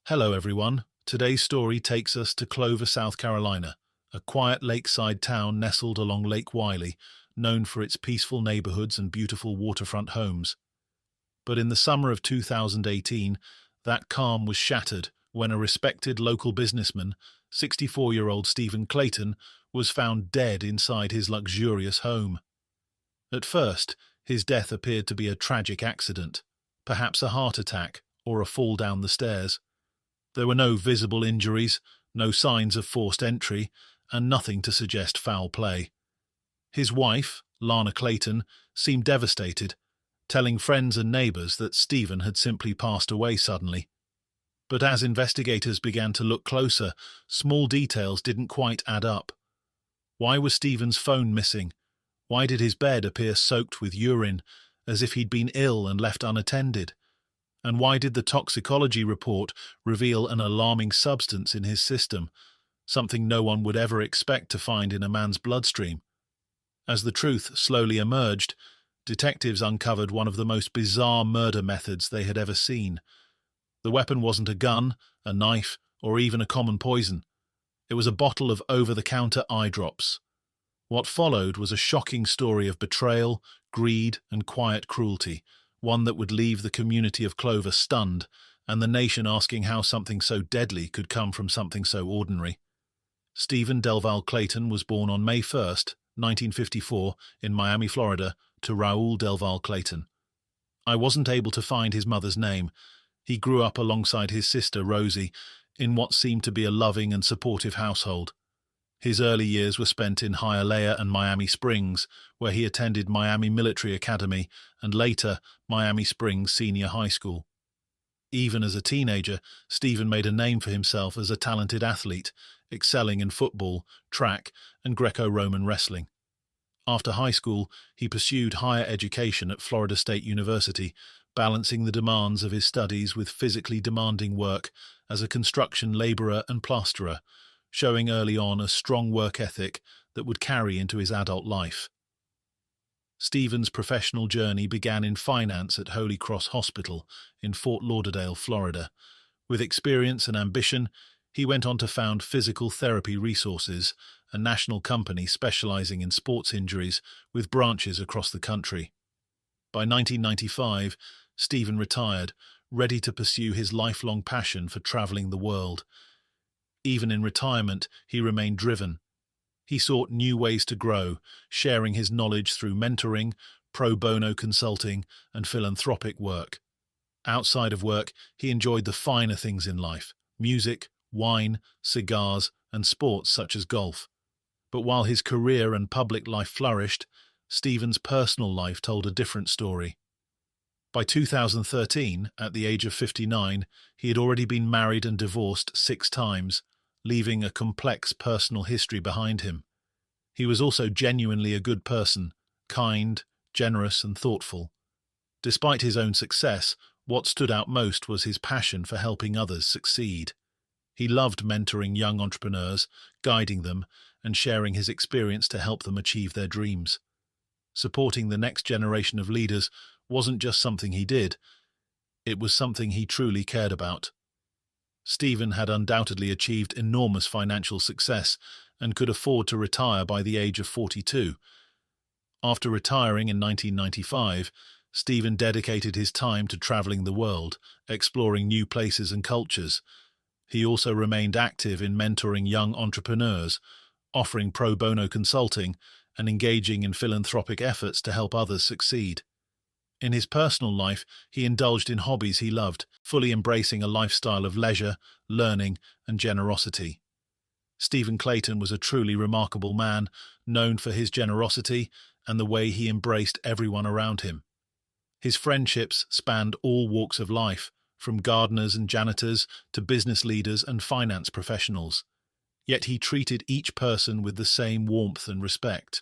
Hello, everyone. Today's story takes us to Clover, South Carolina, a quiet lakeside town nestled along Lake Wylie, known for its peaceful neighborhoods and beautiful waterfront homes. But in the summer of 2018, that calm was shattered when a respected local businessman, 64-year-old Stephen Clayton, was found dead inside his luxurious home. At first, his death appeared to be a tragic accident, perhaps a heart attack or a fall down the stairs. There were no visible injuries, no signs of forced entry, and nothing to suggest foul play. His wife, Lana Clayton, seemed devastated, telling friends and neighbors that Stephen had simply passed away suddenly. But as investigators began to look closer, small details didn't quite add up. Why was Stephen's phone missing? Why did his bed appear soaked with urine, as if he'd been ill and left unattended? And why did the toxicology report reveal an alarming substance in his system, something no one would ever expect to find in a man's bloodstream? As the truth slowly emerged, detectives uncovered one of the most bizarre murder methods they had ever seen. The weapon wasn't a gun, a knife, or even a common poison. It was a bottle of over-the-counter eye drops. What followed was a shocking story of betrayal, greed, and quiet cruelty, one that would leave the community of Clover stunned, and the nation asking how something so deadly could come from something so ordinary. Stephen Delval Clayton was born on May 1st, 1954, in Miami, Florida, to Raul Delval Clayton. I wasn't able to find his mother's name. He grew up alongside his sister, Rosie, in what seemed to be a loving and supportive household. His early years were spent in Hialeah and Miami Springs, where he attended Miami Military Academy and later Miami Springs Senior High School. Even as a teenager, Stephen made a name for himself as a talented athlete, excelling in football, track, and Greco-Roman wrestling. After high school, he pursued higher education at Florida State University, balancing the demands of his studies with physically demanding work as a construction laborer and plasterer, showing early on a strong work ethic that would carry into his adult life. Stephen's professional journey began in finance at Holy Cross Hospital in Fort Lauderdale, Florida. With experience and ambition, he went on to found Physical Therapy Resources, a national company specializing in sports injuries with branches across the country. By 1995, Stephen retired, ready to pursue his lifelong passion for traveling the world. Even in retirement, he remained driven. He sought new ways to grow, sharing his knowledge through mentoring, pro bono consulting, and philanthropic work. Outside of work, he enjoyed the finer things in life: music, wine, cigars, and sports such as golf. But while his career and public life flourished, Stephen's personal life told a different story. By 2013, at the age of 59, he had already been married and divorced 6 times, leaving a complex personal history behind him. He was also genuinely a good person, kind, generous, and thoughtful. Despite his own success, what stood out most was his passion for helping others succeed. He loved mentoring young entrepreneurs, guiding them, and sharing his experience to help them achieve their dreams. Supporting the next generation of leaders wasn't just something he did, it was something he truly cared about. Stephen had undoubtedly achieved enormous financial success and could afford to retire by the age of 42. After retiring in 1995, Stephen dedicated his time to traveling the world, exploring new places and cultures. He also remained active in mentoring young entrepreneurs, offering pro bono consulting, and engaging in philanthropic efforts to help others succeed. In his personal life, he indulged in hobbies he loved, fully embracing a lifestyle of leisure, learning, and generosity. Stephen Clayton was a truly remarkable man, known for his generosity and the way he embraced everyone around him. His friendships spanned all walks of life, from gardeners and janitors to business leaders and finance professionals. Yet he treated each person with the same warmth and respect.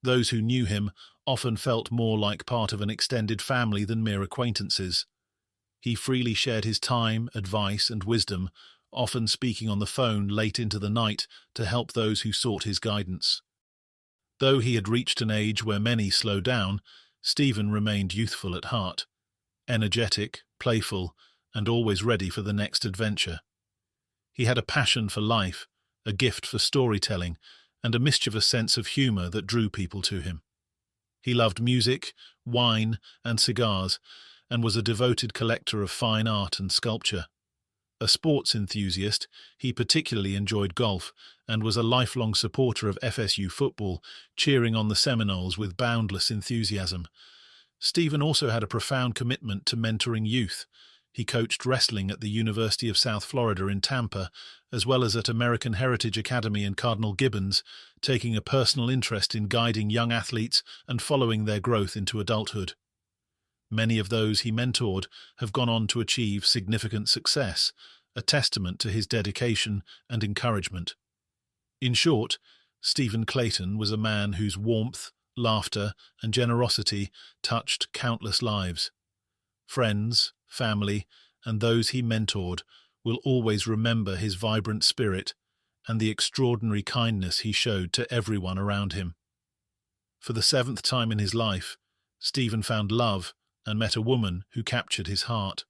Those who knew him often felt more like part of an extended family than mere acquaintances. He freely shared his time, advice, and wisdom, often speaking on the phone late into the night to help those who sought his guidance. Though he had reached an age where many slowed down, Stephen remained youthful at heart. Energetic, playful, and always ready for the next adventure. He had a passion for life, a gift for storytelling, and a mischievous sense of humour that drew people to him. He loved music, wine, and cigars, and was a devoted collector of fine art and sculpture. A sports enthusiast, he particularly enjoyed golf and was a lifelong supporter of FSU football, cheering on the Seminoles with boundless enthusiasm. Stephen also had a profound commitment to mentoring youth. He coached wrestling at the University of South Florida in Tampa, as well as at American Heritage Academy in Cardinal Gibbons, taking a personal interest in guiding young athletes and following their growth into adulthood. Many of those he mentored have gone on to achieve significant success, a testament to his dedication and encouragement. In short, Stephen Clayton was a man whose warmth, laughter, and generosity touched countless lives. Friends, family, and those he mentored will always remember his vibrant spirit and the extraordinary kindness he showed to everyone around him. For the 7th time in his life, Stephen found love and met a woman who captured his heart.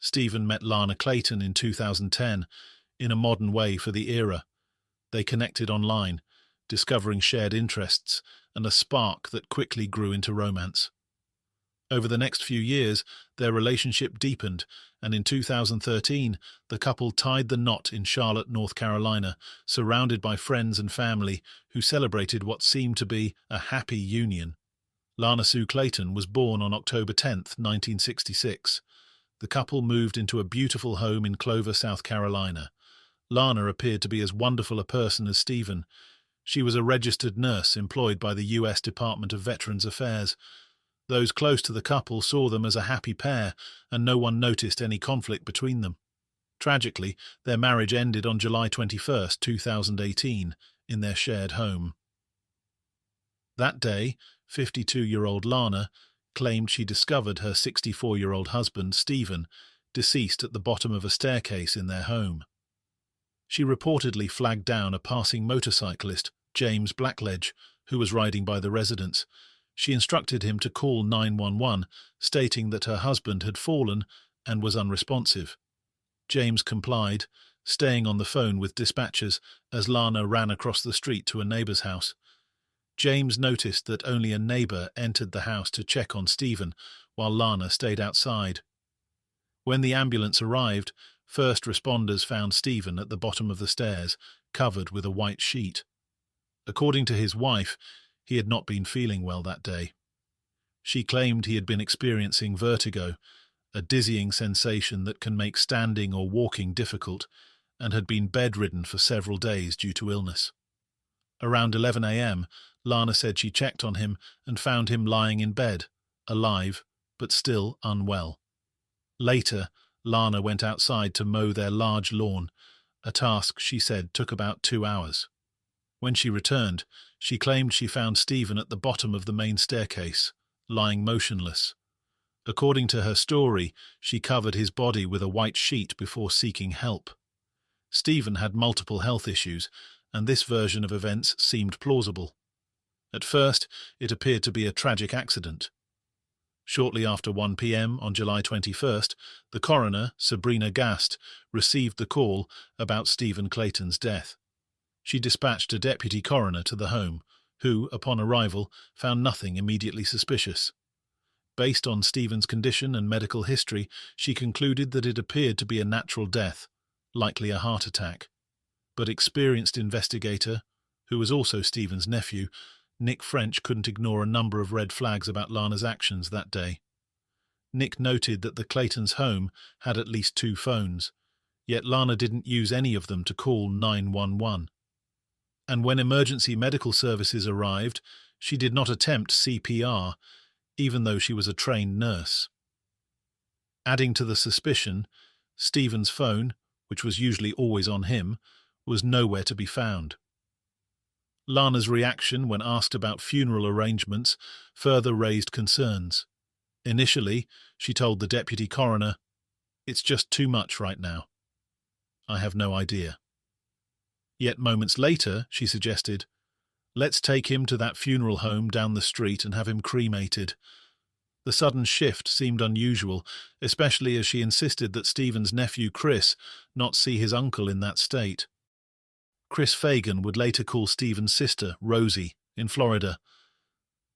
Stephen met Lana Clayton in 2010 in a modern way for the era. They connected online, discovering shared interests and a spark that quickly grew into romance. Over the next few years, their relationship deepened, and in 2013, the couple tied the knot in Charlotte, North Carolina, surrounded by friends and family who celebrated what seemed to be a happy union. Lana Sue Clayton was born on October 10, 1966. The couple moved into a beautiful home in Clover, South Carolina. Lana appeared to be as wonderful a person as Stephen. She was a registered nurse employed by the U.S. Department of Veterans Affairs. Those close to the couple saw them as a happy pair, and no one noticed any conflict between them. Tragically, their marriage ended on July 21, 2018, in their shared home. That day, 52-year-old Lana claimed she discovered her 64-year-old husband, Stephen, deceased at the bottom of a staircase in their home. She reportedly flagged down a passing motorcyclist, James Blackledge, who was riding by the residence. She instructed him to call 911, stating that her husband had fallen and was unresponsive. James complied, staying on the phone with dispatchers as Lana ran across the street to a neighbour's house. James noticed that only a neighbour entered the house to check on Stephen, while Lana stayed outside. When the ambulance arrived, first responders found Stephen at the bottom of the stairs, covered with a white sheet. According to his wife, he had not been feeling well that day. She claimed he had been experiencing vertigo, a dizzying sensation that can make standing or walking difficult, and had been bedridden for several days due to illness. Around 11 a.m., Lana said she checked on him and found him lying in bed, alive, but still unwell. Later, Lana went outside to mow their large lawn, a task she said took about 2 hours. When she returned, she claimed she found Stephen at the bottom of the main staircase, lying motionless. According to her story, she covered his body with a white sheet before seeking help. Stephen had multiple health issues, and this version of events seemed plausible. At first, it appeared to be a tragic accident. Shortly after 1 p.m. on July 21st, the coroner, Sabrina Gast, received the call about Stephen Clayton's death. She dispatched a deputy coroner to the home, who, upon arrival, found nothing immediately suspicious. Based on Stephen's condition and medical history, she concluded that it appeared to be a natural death, likely a heart attack. But experienced investigator, who was also Stephen's nephew, Nick French, couldn't ignore a number of red flags about Lana's actions that day. Nick noted that the Claytons' home had at least 2 phones, yet Lana didn't use any of them to call 911. And when emergency medical services arrived, she did not attempt CPR, even though she was a trained nurse. Adding to the suspicion, Stephen's phone, which was usually always on him, was nowhere to be found. Lana's reaction when asked about funeral arrangements further raised concerns. Initially, she told the deputy coroner, "It's just too much right now. I have no idea." Yet moments later, she suggested, "Let's take him to that funeral home down the street and have him cremated." The sudden shift seemed unusual, especially as she insisted that Stephen's nephew Chris not see his uncle in that state. Chris Fagan would later call Stephen's sister, Rosie, in Florida.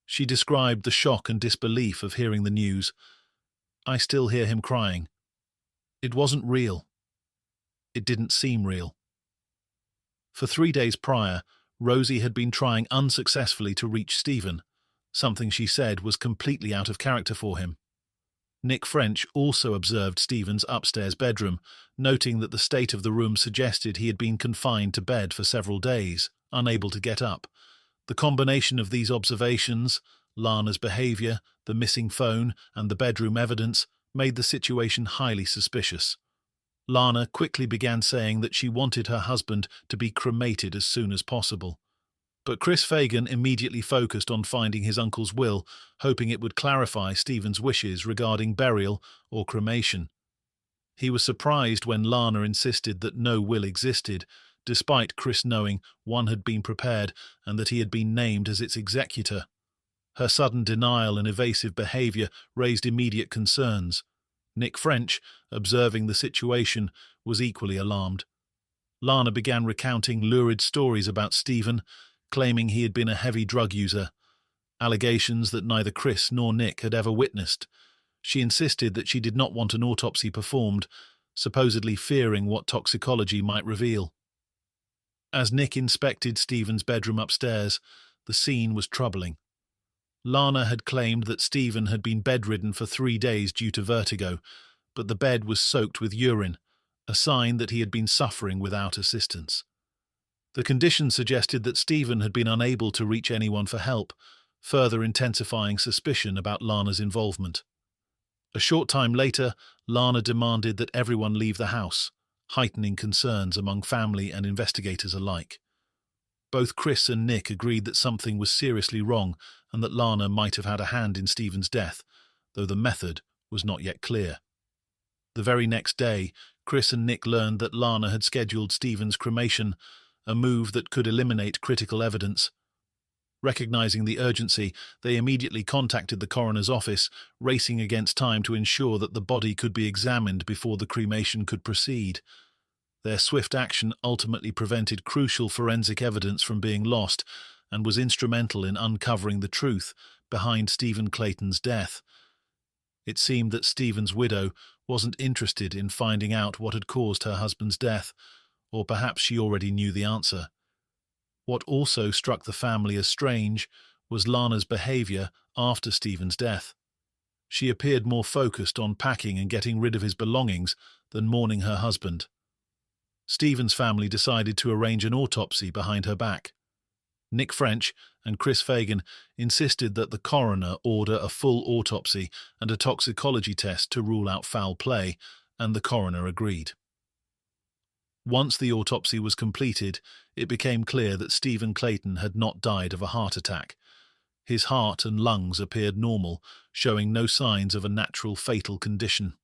She described the shock and disbelief of hearing the news. "I still hear him crying. It wasn't real. It didn't seem real." For 3 days prior, Rosie had been trying unsuccessfully to reach Stephen, something she said was completely out of character for him. Nick French also observed Stephen's upstairs bedroom, noting that the state of the room suggested he had been confined to bed for several days, unable to get up. The combination of these observations, Lana's behavior, the missing phone, and the bedroom evidence made the situation highly suspicious. Lana quickly began saying that she wanted her husband to be cremated as soon as possible. But Chris Fagan immediately focused on finding his uncle's will, hoping it would clarify Stephen's wishes regarding burial or cremation. He was surprised when Lana insisted that no will existed, despite Chris knowing one had been prepared and that he had been named as its executor. Her sudden denial and evasive behavior raised immediate concerns. Nick French, observing the situation, was equally alarmed. Lana began recounting lurid stories about Stephen, claiming he had been a heavy drug user, allegations that neither Chris nor Nick had ever witnessed. She insisted that she did not want an autopsy performed, supposedly fearing what toxicology might reveal. As Nick inspected Stephen's bedroom upstairs, the scene was troubling. Lana had claimed that Stephen had been bedridden for 3 days due to vertigo, but the bed was soaked with urine, a sign that he had been suffering without assistance. The condition suggested that Stephen had been unable to reach anyone for help, further intensifying suspicion about Lana's involvement. A short time later, Lana demanded that everyone leave the house, heightening concerns among family and investigators alike. Both Chris and Nick agreed that something was seriously wrong and that Lana might have had a hand in Stephen's death, though the method was not yet clear. The very next day, Chris and Nick learned that Lana had scheduled Stephen's cremation, a move that could eliminate critical evidence. Recognizing the urgency, they immediately contacted the coroner's office, racing against time to ensure that the body could be examined before the cremation could proceed. Their swift action ultimately prevented crucial forensic evidence from being lost and was instrumental in uncovering the truth behind Stephen Clayton's death. It seemed that Stephen's widow wasn't interested in finding out what had caused her husband's death, or perhaps she already knew the answer. What also struck the family as strange was Lana's behavior after Stephen's death. She appeared more focused on packing and getting rid of his belongings than mourning her husband. Stephen's family decided to arrange an autopsy behind her back. Nick French and Chris Fagan insisted that the coroner order a full autopsy and a toxicology test to rule out foul play, and the coroner agreed. Once the autopsy was completed, it became clear that Stephen Clayton had not died of a heart attack. His heart and lungs appeared normal, showing no signs of a natural fatal condition.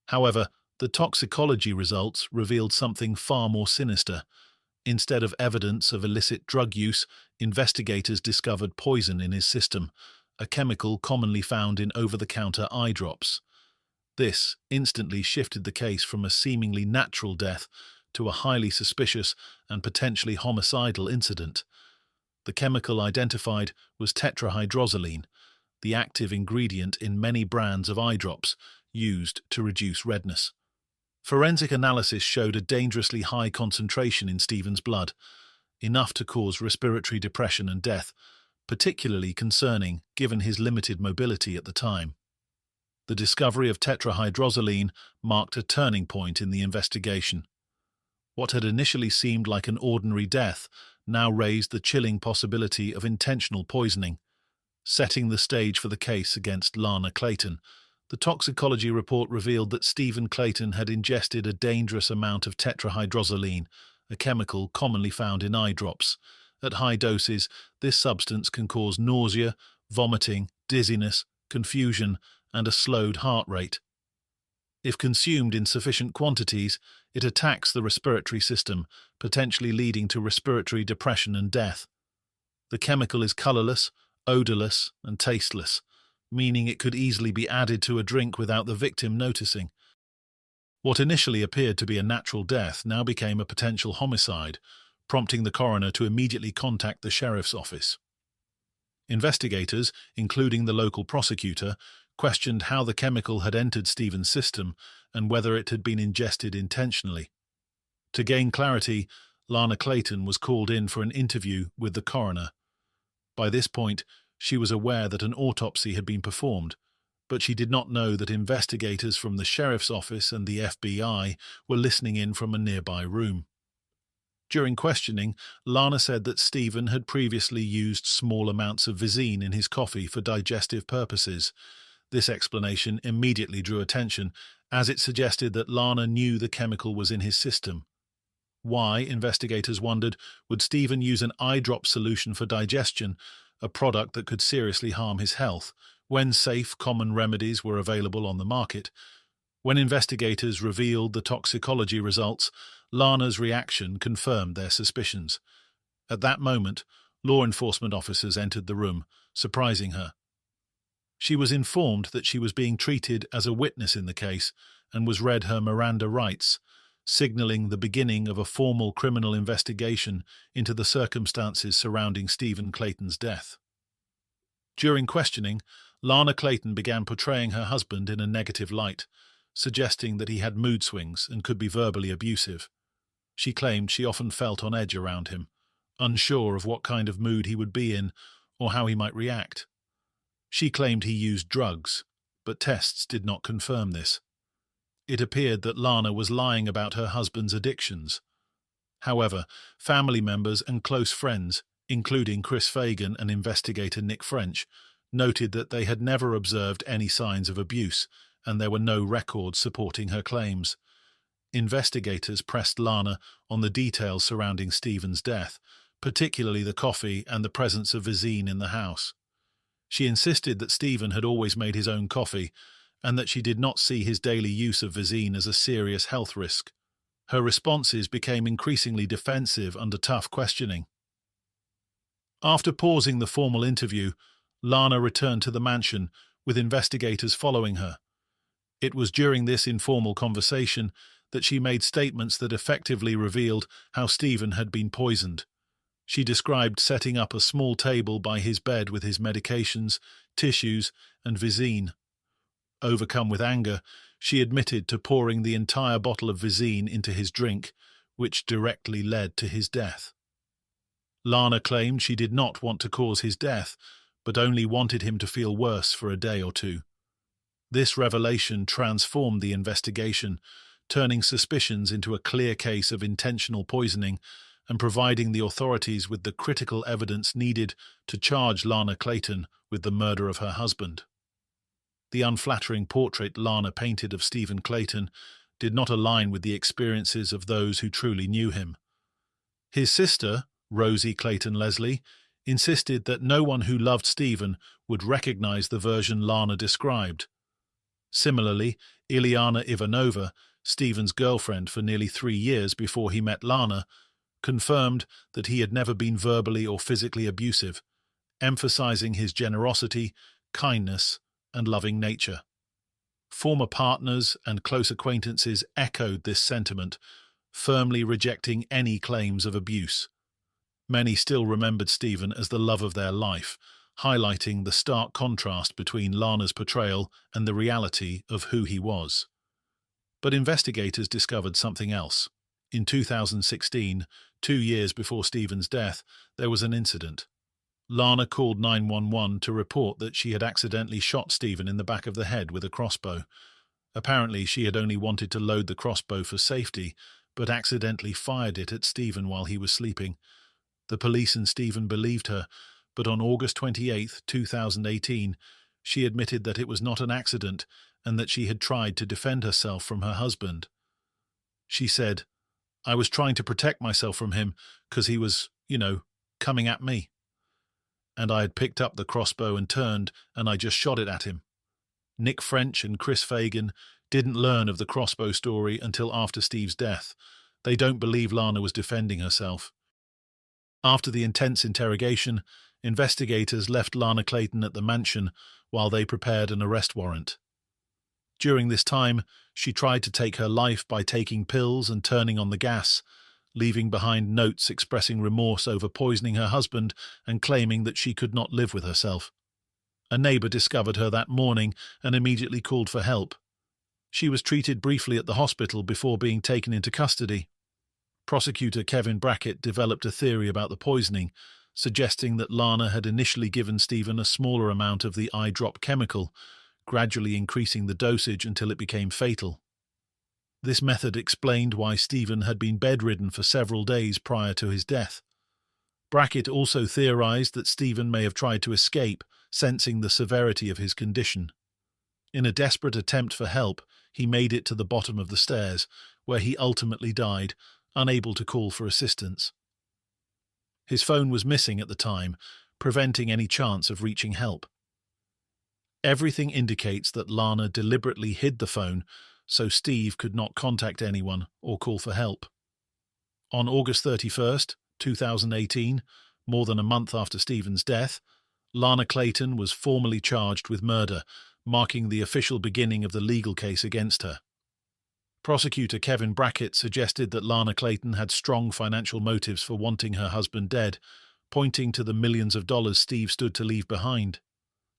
However, the toxicology results revealed something far more sinister. Instead of evidence of illicit drug use, investigators discovered poison in his system, a chemical commonly found in over-the-counter eye drops. This instantly shifted the case from a seemingly natural death to a highly suspicious and potentially homicidal incident. The chemical identified was tetrahydrozoline, the active ingredient in many brands of eye drops used to reduce redness. Forensic analysis showed a dangerously high concentration in Stephen's blood, enough to cause respiratory depression and death, particularly concerning given his limited mobility at the time. The discovery of tetrahydrozoline marked a turning point in the investigation. What had initially seemed like an ordinary death now raised the chilling possibility of intentional poisoning, setting the stage for the case against Lana Clayton. The toxicology report revealed that Stephen Clayton had ingested a dangerous amount of tetrahydrozoline, a chemical commonly found in eye drops. At high doses, this substance can cause nausea, vomiting, dizziness, confusion, and a slowed heart rate. If consumed in sufficient quantities, it attacks the respiratory system, potentially leading to respiratory depression and death. The chemical is colorless, odorless, and tasteless, meaning it could easily be added to a drink without the victim noticing. What initially appeared to be a natural death now became a potential homicide, prompting the coroner to immediately contact the sheriff's office. Investigators, including the local prosecutor, questioned how the chemical had entered Stephen's system and whether it had been ingested intentionally. To gain clarity, Lana Clayton was called in for an interview with the coroner. By this point, she was aware that an autopsy had been performed, but she did not know that investigators from the sheriff's office and the FBI were listening in from a nearby room. During questioning, Lana said that Stephen had previously used small amounts of Visine in his coffee for digestive purposes. This explanation immediately drew attention, as it suggested that Lana knew the chemical was in his system. Why, investigators wondered, would Stephen use an eye drop solution for digestion, a product that could seriously harm his health, when safe, common remedies were available on the market? When investigators revealed the toxicology results, Lana's reaction confirmed their suspicions. At that moment, law enforcement officers entered the room, surprising her. She was informed that she was being treated as a witness in the case and was read her Miranda rights, signaling the beginning of a formal criminal investigation into the circumstances surrounding Stephen Clayton's death. During questioning, Lana Clayton began portraying her husband in a negative light, suggesting that he had mood swings and could be verbally abusive. She claimed she often felt on edge around him, unsure of what kind of mood he would be in or how he might react. She claimed he used drugs, but tests did not confirm this. It appeared that Lana was lying about her husband's addictions. However, family members and close friends, including Chris Fagan and investigator Nick French, noted that they had never observed any signs of abuse, and there were no records supporting her claims. Investigators pressed Lana on the details surrounding Stephen's death, particularly the coffee and the presence of Visine in the house. She insisted that Stephen had always made his own coffee, and that she did not see his daily use of Visine as a serious health risk. Her responses became increasingly defensive under tough questioning. After pausing the formal interview, Lana returned to the mansion, with investigators following her. It was during this informal conversation that she made statements that effectively revealed how Stephen had been poisoned. She described setting up a small table by his bed with his medications, tissues, and Visine. Overcome with anger, she admitted to pouring the entire bottle of Visine into his drink, which directly led to his death. Lana claimed she did not want to cause his death, but only wanted him to feel worse for a day or two. This revelation transformed the investigation, turning suspicions into a clear case of intentional poisoning and providing the authorities with the critical evidence needed to charge Lana Clayton with the murder of her husband. The unflattering portrait Lana painted of Stephen Clayton did not align with the experiences of those who truly knew him. His sister, Rosie Clayton Leslie, insisted that no one who loved Stephen would recognize the version Lana described. Similarly, Ileana Ivanova, Stephen's girlfriend for nearly 3 years before he met Lana, confirmed that he had never been verbally or physically abusive, emphasizing his generosity, kindness, and loving nature. Former partners and close acquaintances echoed this sentiment, firmly rejecting any claims of abuse. Many still remembered Stephen as the love of their life, highlighting the stark contrast between Lana's portrayal and the reality of who he was. But investigators discovered something else. In 2016, 2 years before Stephen's death, there was an incident. Lana called 911 to report that she had accidentally shot Stephen in the back of the head with a crossbow. Apparently, she had only wanted to load the crossbow for safety, but accidentally fired it at Stephen while he was sleeping. The police and Stephen believed her, but on August 28, 2018, she admitted that it was not an accident and that she had tried to defend herself from her husband. She said, "I was trying to protect myself from him because he was, coming at me. And I had picked up the crossbow and turned, and I just shot it at him." Nick French and Chris Fagan didn't learn of the crossbow story until after Steve's death. They don't believe Lana was defending herself. After the intense interrogation, investigators left Lana Clayton at the mansion while they prepared an arrest warrant. During this time, she tried to take her life by taking pills and turning on the gas, leaving behind notes expressing remorse over poisoning her husband and claiming that she could not live with herself. A neighbor discovered her that morning and immediately called for help. She was treated briefly at the hospital before being taken into custody. Prosecutor Kevin Brackett developed a theory about the poisoning, suggesting that Lana had initially given Stephen a smaller amount of the eye drop chemical, gradually increasing the dosage until it became fatal. This method explained why Stephen had been bedridden for several days prior to his death. Brackett also theorized that Stephen may have tried to escape, sensing the severity of his condition. In a desperate attempt for help, he made it to the bottom of the stairs, where he ultimately died, unable to call for assistance. His phone was missing at the time, preventing any chance of reaching help. Everything indicates that Lana deliberately hid the phone so Steve could not contact anyone or call for help. On August 31st, 2018, more than a month after Stephen's death, Lana Clayton was formally charged with murder, marking the official beginning of the legal case against her. Prosecutor Kevin Brackett suggested that Lana Clayton had strong financial motives for wanting her husband dead, pointing to the millions of dollars Steve stood to leave behind.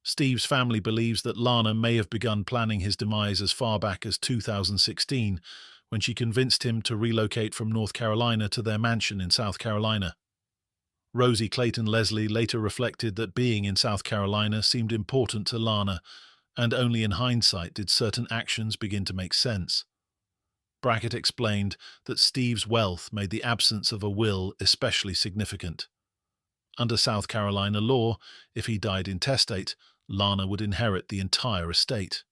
Steve's family believes that Lana may have begun planning his demise as far back as 2016, when she convinced him to relocate from North Carolina to their mansion in South Carolina. Rosie Clayton Leslie later reflected that being in South Carolina seemed important to Lana, and only in hindsight did certain actions begin to make sense. Brackett explained that Steve's wealth made the absence of a will especially significant. Under South Carolina law, if he died intestate, Lana would inherit the entire estate.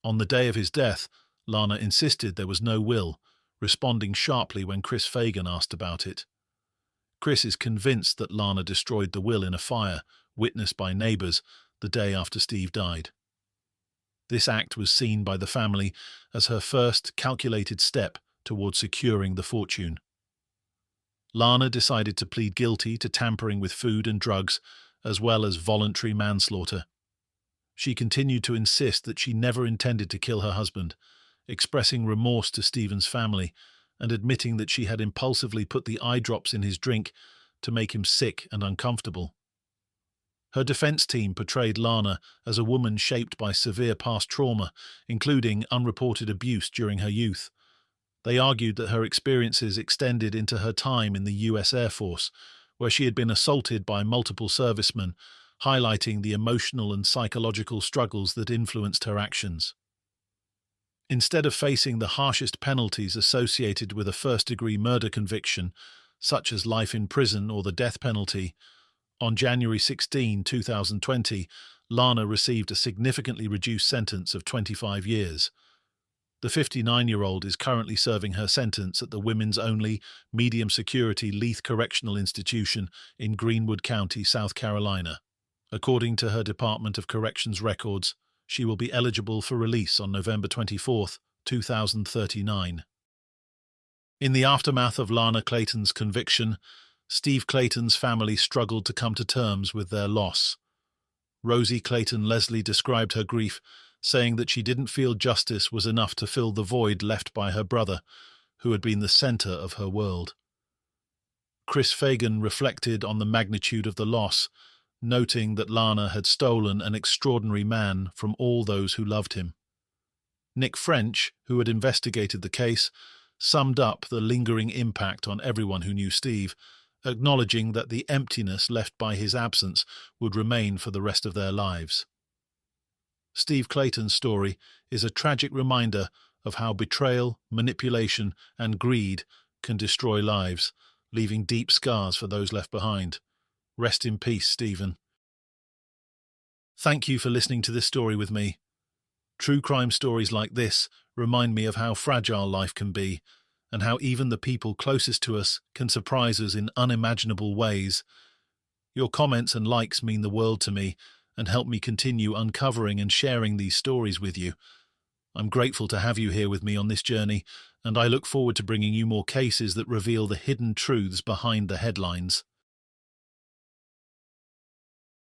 On the day of his death, Lana insisted there was no will, responding sharply when Chris Fagan asked about it. Chris is convinced that Lana destroyed the will in a fire, witnessed by neighbors, the day after Steve died. This act was seen by the family as her first calculated step towards securing the fortune. Lana decided to plead guilty to tampering with food and drugs, as well as voluntary manslaughter. She continued to insist that she never intended to kill her husband, expressing remorse to Stephen's family and admitting that she had impulsively put the eye drops in his drink to make him sick and uncomfortable. Her defense team portrayed Lana as a woman shaped by severe past trauma, including unreported abuse during her youth. They argued that her experiences extended into her time in the U.S. Air Force, where she had been assaulted by multiple servicemen, highlighting the emotional and psychological struggles that influenced her actions. Instead of facing the harshest penalties associated with a first-degree murder conviction, such as life in prison or the death penalty, on January 16, 2020, Lana received a significantly reduced sentence of 25 years. The 59-year-old is currently serving her sentence at the women's-only, medium-security Leith Correctional Institution in Greenwood County, South Carolina. According to her Department of Corrections records, she will be eligible for release on November 24, 2039. In the aftermath of Lana Clayton's conviction, Steve Clayton's family struggled to come to terms with their loss. Rosie Clayton Leslie described her grief, saying that she didn't feel justice was enough to fill the void left by her brother, who had been the center of her world. Chris Fagan reflected on the magnitude of the loss, noting that Lana had stolen an extraordinary man from all those who loved him. Nick French, who had investigated the case, summed up the lingering impact on everyone who knew Steve, acknowledging that the emptiness left by his absence would remain for the rest of their lives. Steve Clayton's story is a tragic reminder of how betrayal, manipulation, and greed can destroy lives, leaving deep scars for those left behind. Rest in peace, Stephen. Thank you for listening to this story with me. True crime stories like this remind me of how fragile life can be, and how even the people closest to us can surprise us in unimaginable ways. Your comments and likes mean the world to me and help me continue uncovering and sharing these stories with you. I'm grateful to have you here with me on this journey, and I look forward to bringing you more cases that reveal the hidden truths behind the headlines.